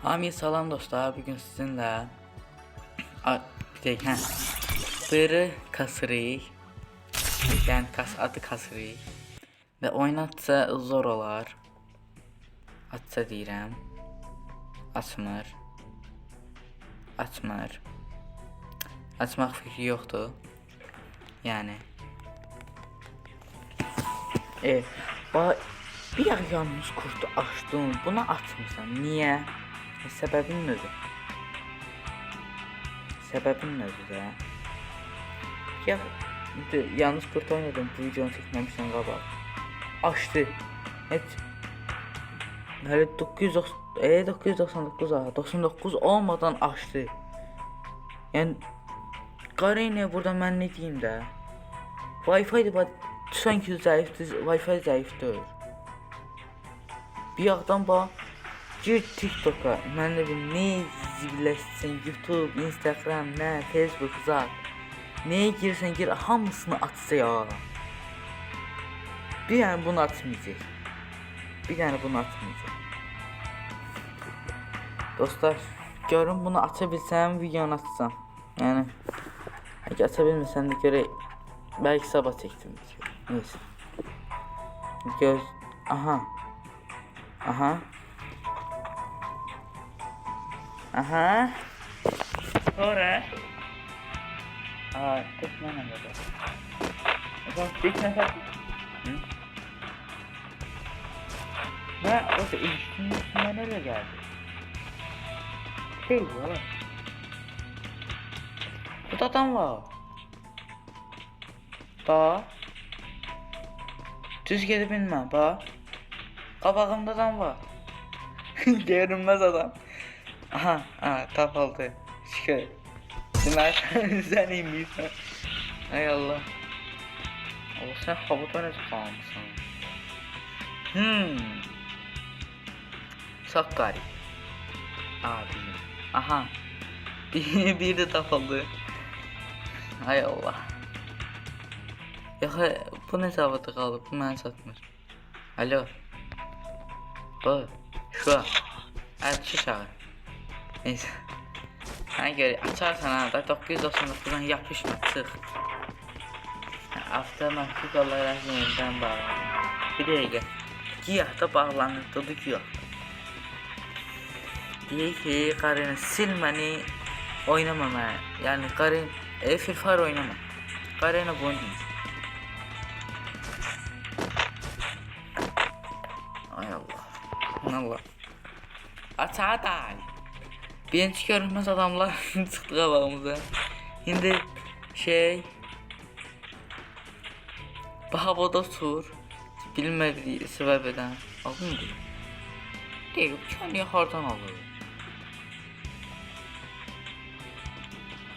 Hamid salam dostlar, bugün sizinle bir tek Dırı kasırıq, yani adı kasırıq ve oynatsa zor olar. Açsa deyirəm, açmır, açmaq fikri yoxdur. Yani bir yalnız kurtu açdın, bunu açmırsan niye? Səbəbin nədir? Səbəbin nədir də? Ya yalnız kurt oynadım, bu videonu çəkməmişsən qabaq. Açdı. Heç hələ 999 olmadan açdı. Yəni Qarayne burada mən nə deyim də? Wi-Fi də sanki zəifdir, Wi-Fi zəifdir. Bir yaxdan bax gir TikTok'a, mən də bilməm, nə zibləşsin, YouTube, Instagram, nə, Facebook, zat. Nəyə girsən gir, hamısını açsa ya. Bir dənə bunu açmayacaq. Dostlar, görün bunu aça bilsəm, videonu açsam. Yəni, əgər aça bilməsəm də görək, bəlkə sabah çəkdim. Neyse. Göz, aha. Ora. Tek mənə qədər. Tek nəfər. Və o da ilişkinin üstündən elə gəldi. Şey var. Burada adam var. Bax. Düz gedib bilməm, bax. Qabağımda adam var. Görünməz adam. Aha, tapıldı. Şükür. Demək, sən inmirsən. Ay Allah. Allah, sən havuda necə qalmışsan? Çok garip. Abim. Aha. Bir de tapıldı. Ay Allah. Ya bu ne zavada qalıb? Bu məni satmır. Alo. Bu. Şu. Açı çağır. Neyse. Hə görə açarsan ha da 999'dan yapışma çıx. Avtomatik olaraq yenidən bağlı. Bir dəqiqə. Giyah da bağlanırdı giyah. Deyək ki, Qarayne sil məni oynamama. Yani Qarayne Free Fire oynama. Qarayne bu oynayın. Ay Allah. Allah. Aç aday. Birinci görünmez adamlar çıktı qabağımıza. Şimdi havada uçur. Bilmədiyi səbəbdən. Aldın mı? Deyək, bu kəniyə hardan alır?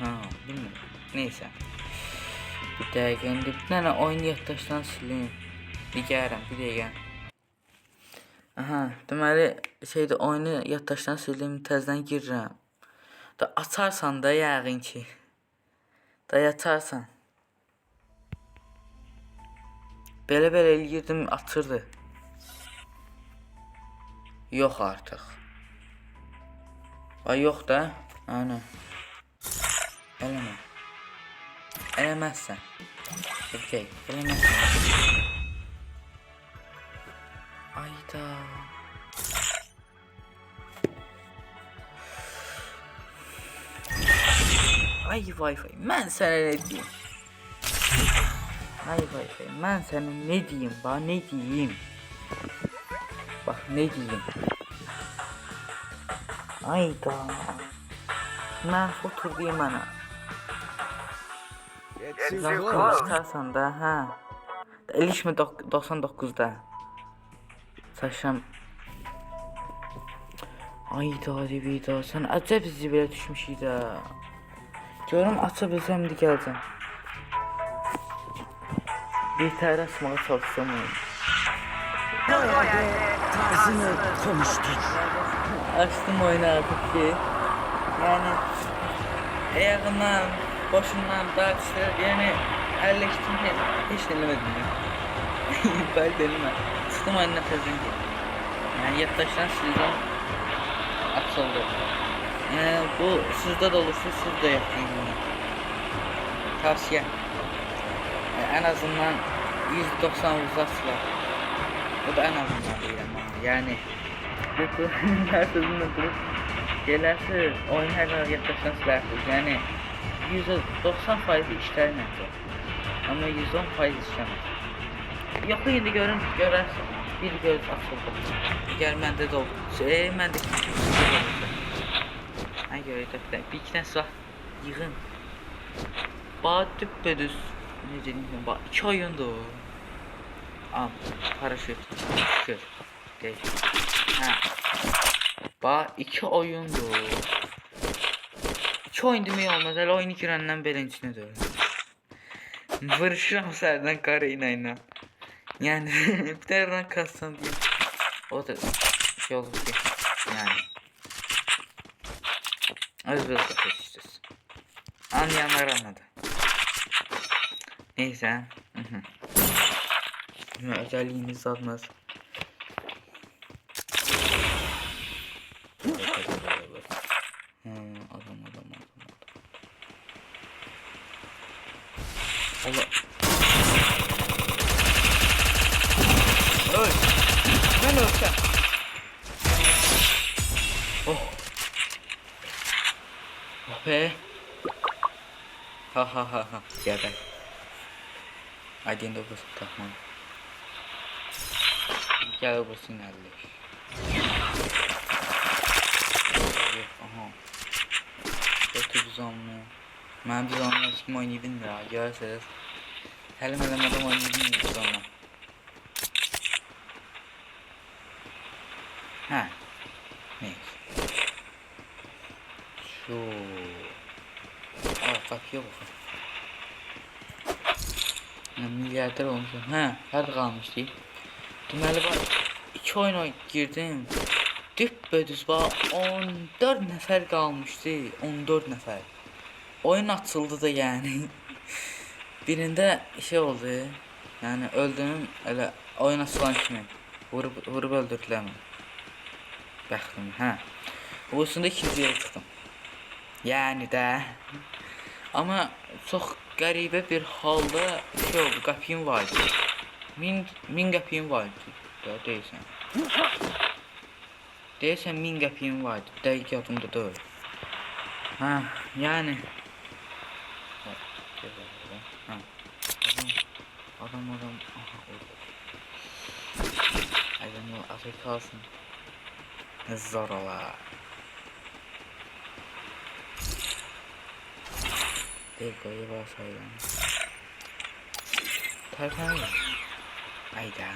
Bilmirəm. Neyse. Bir dəqiqə, indi bir dənə oyun yaddaşdan sileyim. Bir dəqiqə. Aha, deməli oyunu yaddaşdan sildim, təzədən girirəm. Da açarsan da yəqin ki. Da açarsan. Belə eləyirdim, açırdı. Yox artıq. Yox da. Aynen. Eləmə. Eləməzsən. Okey, eləməzsən. Ayda. Ay Wi-Fi, mən sənə nə deyim? Ay Wi-Fi, mən sənə nə deyim? Bax, nə deyim? Bax, nə deyim? Ayda. Mən otur deyim mənə. Açarsan da, hə. İlişmə 99'da. Saçam. Ayda, Rivida, sən acayip zibilə düşmüşük də. Görüm aça bilsəm də gələcəm. Bir təhər açmağa çalışsam oyun. Tarzını konuştuk. Açtım oyunu artık ki. Yani ayağından, başından dartıştırır. Yani əlləşdim heç eləmədim ya. Bəli denilmə. Çıxdım oyundan təzdən ki. Yani yaddaşdan sildim. açıldı. Bu sizde de olursa siz de yapın bunu. Tavsiye. En azından 190 uzatlar. Bu da en azından değil ama yani bu her sözünü durup gelirse oynarlar yaklaşan silahsız yani 190% işler necə ama 110% işləmez. Yox indi görərsən bir göz açıldı. Gəl məndə də oldu. Məndə ki ay görək də bir iki dənə silah yığın. Batıb bedüz necə deyim bax 2 oyundur. Al paraşüt. Gör. Deyək. Hə. Bax 2 oyundur. 2 oyun demək olmaz. Hələ oyunu girəndən beləncini də. Vuruşuram sərdən Karina. Yani bir de rank kassan diye. O da şey olur ki. Yani. Az biraz da peşistiz. Anlayanlar anladı. Neyse. Özelliğimiz almaz. Adam. Allah. Öl. Ben ölsem. Oh. Oh be. Ha. Geber. Hadi de basit tamam. Gel bu sinirli. Aha. Kötü bir zamlı. Ben bir zamlı kim oynaydım ya. Görseniz. Helim adam oynaydım ya zaman. Ha. Neyse. Şu. Kapıya bakın. Milyarder olmuşum. Ha, her kalmıştı. Deməli bak 2 oyuna girdim. Düz bak 14 nəfər kalmıştı. 14 nəfər. Oyun açıldı da yani. Birinde şey oldu. Yani öldüm öyle oyun açılan kimi. Vurup öldürdülər məni. Bəxtim, hə. Bu üstündə ikinci yere çıxdım. Yani də. Ama çok garibə bir halda şey oldu, qapıyım vardı. Min qapıyım vardı. Deyirsən. Deyirsən min qapıyım vardı. Dəqiq yadımda deyil. Ha, yani. Ha. Adam. Aha, orada. Aydan o afk kalsın. Zor ola. Dekoyu basayım. Tarkan mı? Ayda.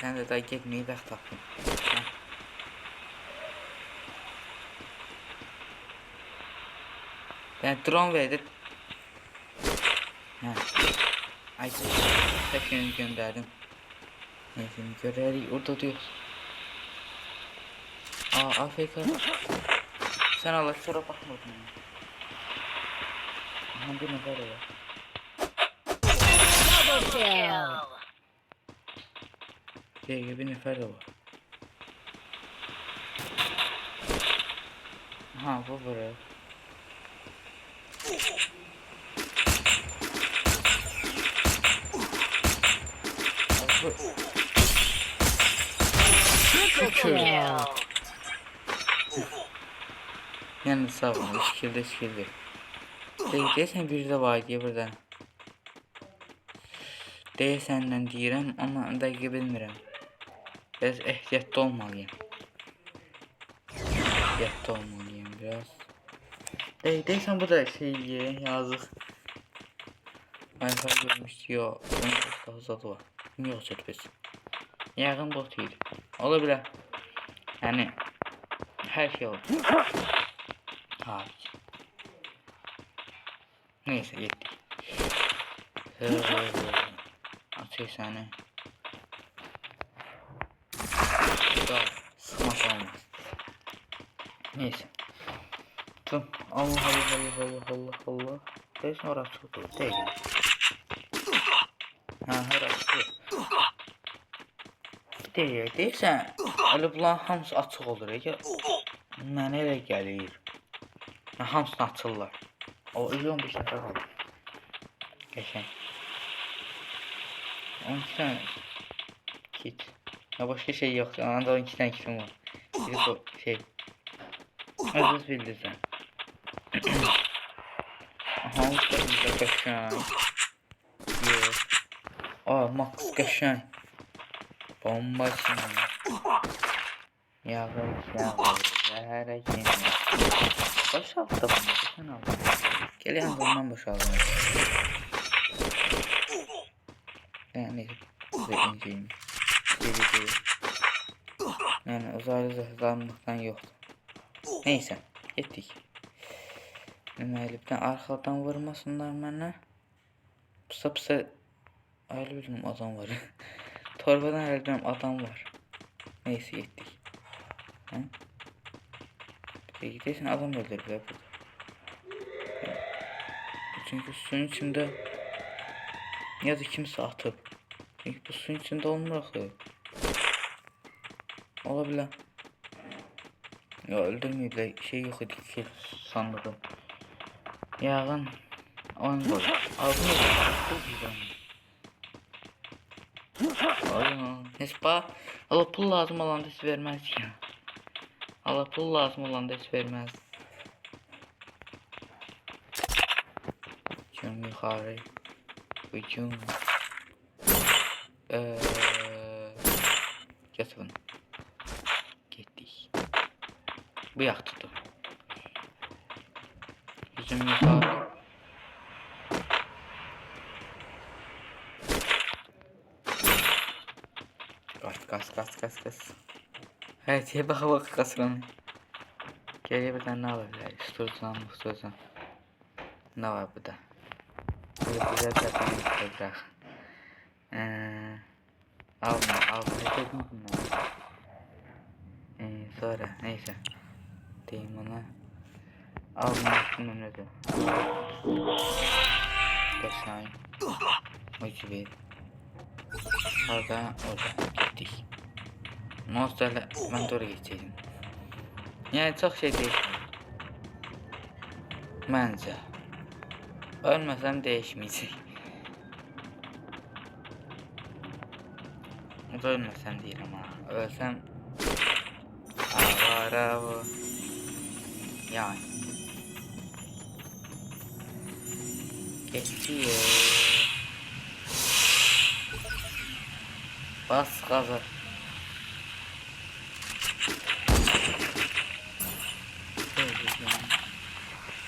Sen de daha gitmeyi bak taktın. Ben drone verdim. Ha. Ayda. Tekrar gönderdim. Neyse görelim orada diyor. AFK. Sen Allah sonra bakmadın. Aha bir nefer var. Bir nefer de var. Aha bu buraya. Yani sağ olun, şekilde. Deyirsən bir də var diye burada. Deyəsəndən deyirəm, amma dəqiq bilmirəm. Biraz ehtiyatlı olmalıyım. Biraz. Deyəsən bu da şey yazıq. Wi-Fi görmüşdü, yox. Bunun daha zadı var. Yox çəkbəz. Yağın bot idi. Ola bilər. Yəni hər şey olur. Hariç. Neyse gittik. Atıyor seni. Sıkmak olmaz. Neyse. Tüm Allah. Değilsin orası çok değil. Ha her açık. deyirsən, elə bunların hamısı açıq olur. Mənə elə gəlir. Hamısını açırlar. O 15 dəfə qaldı. Qəşəng. 12 tane kit. Ya başka şey yok. Anda 12 tane kitim var. Biri bu şey. Özünüz bildirsən. Aha, bu da qəşəng. Yok. Aa, Max qəşəng. Bomba şimdi. Yağır, zəhərə kimi. Boşalt da bunu, sen al. Gel yanından boşaldım. Yani inceyim. Yani uzaylı zırhlanmaktan yoktu. Neyse, gittik. Deməli, arkadan vurmasınlar mənə. Pısa ayrı bilmem adam var. Torbadan ayrı bilmem adam var. Neyse, gittik. Ha? Gidersin adam öldürürler burada. Çünkü suyun içinde ya da kimse atıp. Çünkü bu suyun içinde olmuyor ki. Olabilir. Ya öldürmeyip şey yok idi ki sandığı. Yağın oyun koy. Aldın mı? Neyse Allah pul lazım olanda hiç vermez ya. Allah pul lazım olanda hiç vermez. Hücum yukarı. Hücum. Geç bunu. Gittik. Bu yak tuttu. Hücum yukarı. Kas. Evet, ya bak kasılanı. Geriye bir tane ne var bile? İstiyorsan. Ne var burada? Böyle güzel zaten yapacak. Alma. Sonra neyse. Diyeyim ona. Alma şunun ödü. Kaşayım. Motive. Orada gittik. Monsterle ben doğru geçeyim. Yani çok şey değil. Bence. Ölmesem değişmeyecek. Ölmesem değil ama ölsem bravo. Yani geçiyor. Bas gaza.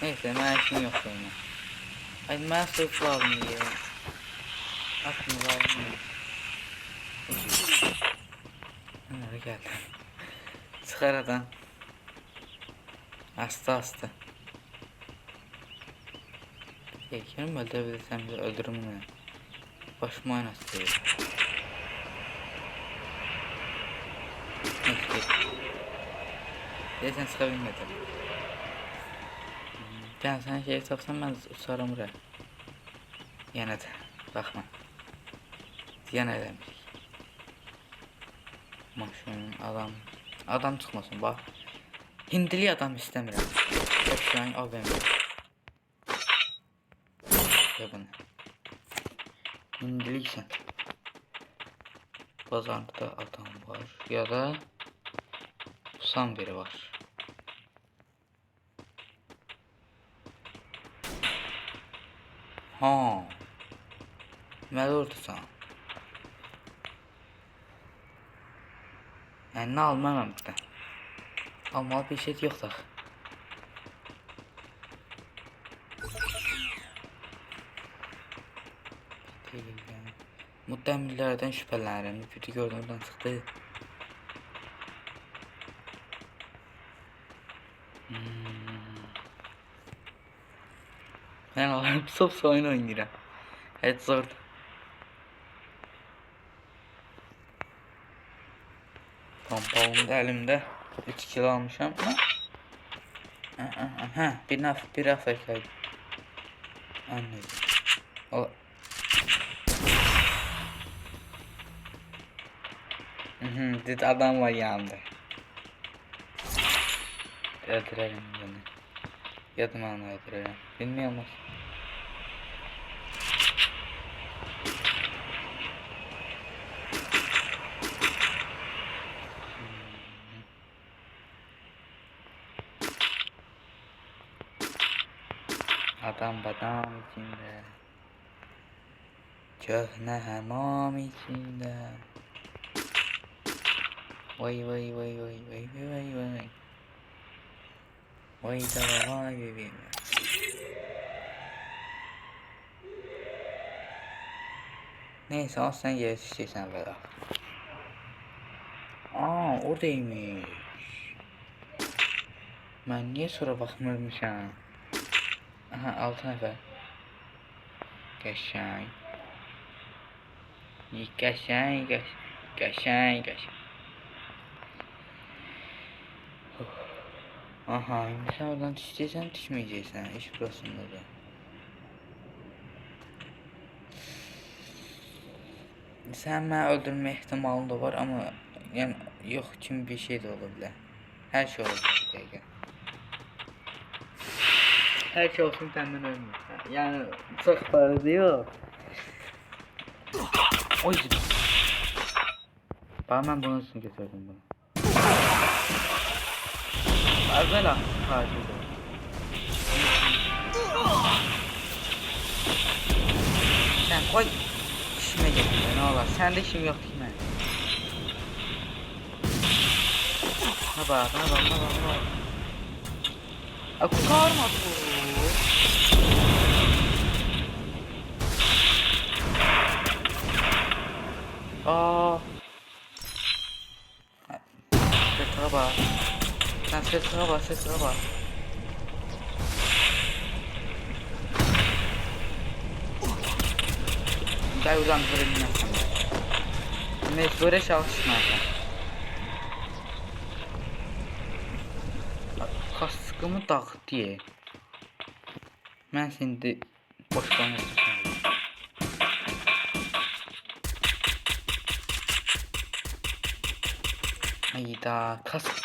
Neyse ben işim yok benim. Hadi ben sırf lazım diye. Aklım lazım. Nereye geldi? Çıkar adam. Hasta. Yelkenim öldürebilirsem de öldürürüm onu. Başıma oynatıyor. Neyse. Sen çıkabilmedim. Ben sen şey tapsam ben uçarım buraya. Yine de bakma. Yine demiş. Maşın adam çıkmasın bak. Hindili adam istemiyorum. Hep şu an al benim. Ya bunu. Hindiliksen. Pazarda adam var ya da pusan biri var. Ha. Ne oldu sana? Yani ne almam burada. Ama bir şey yok da. Muhtemellerden şüphelenirim. Kötü gördüğümden çıktı. Ben alarm sop oyun oynayacağım. Evet zor. Pompalım da elimde 3 kilo almışam. Bir Afrika'ydı. Anladım. O. Dedi adam var yanında. Öldürelim beni. Yadım onu öldürelim. Bilmiyor musun? Adam badam içinde. Köhne hamam içinde. Vay vay vay vay vay vay vay. Vay da vay vay vay. Neyse al sen yer istiyorsan ver. Aa oradaymış. Ben niye sonra bakmıyormuşam? Aha 6 nefer. Qəşəng. Qəşəng, qəşəng, qəşəng. Aha, indi sən oradan düşəcəksən, düşməyəcəksən. İş burasındadır. Sən məni öldürmə ehtimalın da var, amma yəni yox kimi bir şey də ola bilər. Hər şey ola bilər bir dəqiqə. Hər şey olsun səndən ölmür. Yəni çox barədə yox. Oy zibə. Bax mən bunun üçün götürdüm bunu. Əvvəla xaricdə. Sən qoy işimə getir, nə olar? Səndə işim yoxdur ki mənim. Ha bax, ha bax, ha bax, ha bax. Kurtarma bu. Aa. Sesine bak. Sen sesine bak, sesine bak. Gel ulan kırılın yapsam. Mecbure çalışmayacağım. Kaskımı dağıt diye. Ben şimdi boşlanıyorum. Hayda kaskım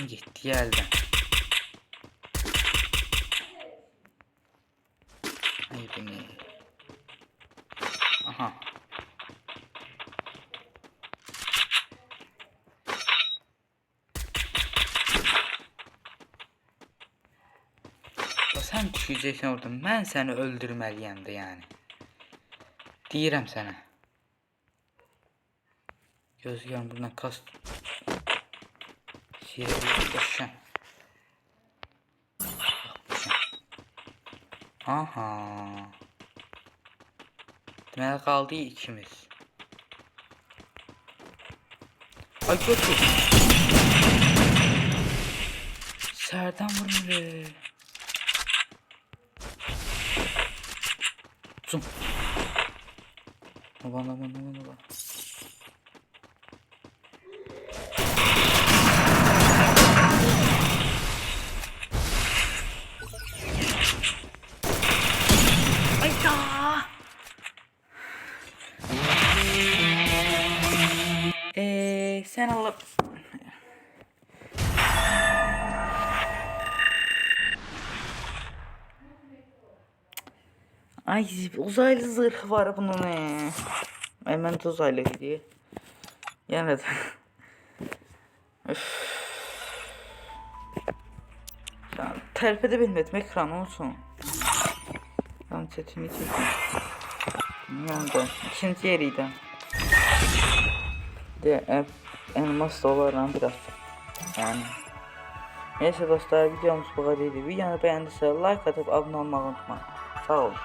gitti elden. Ay beni. Aha. Sen düşeceksin oradan. Ben seni öldürmeliyim de yani. Deyirəm sənə. Gözlüyorum buradan kas. Siyerli koşacağım. Aha. Deməli qaldı ikimiz. Ay götür. Sərdən vurmuyor. Zoom. Aman. Ayda. Sen alıp. Ay uzaylı zırh var bunun ne? Hemen uzaylı gidiyor. Yani terp edebilmedim ekran olsun. Ben chatimi çekeyim. Yandı. İkinci yeriydi. De elmas dolarla biraz. Yani. Neyse dostlar videomuz bu kadarıydı. Videonu beğendiyse like atıp abone olmayı unutmayın. Sağ olun.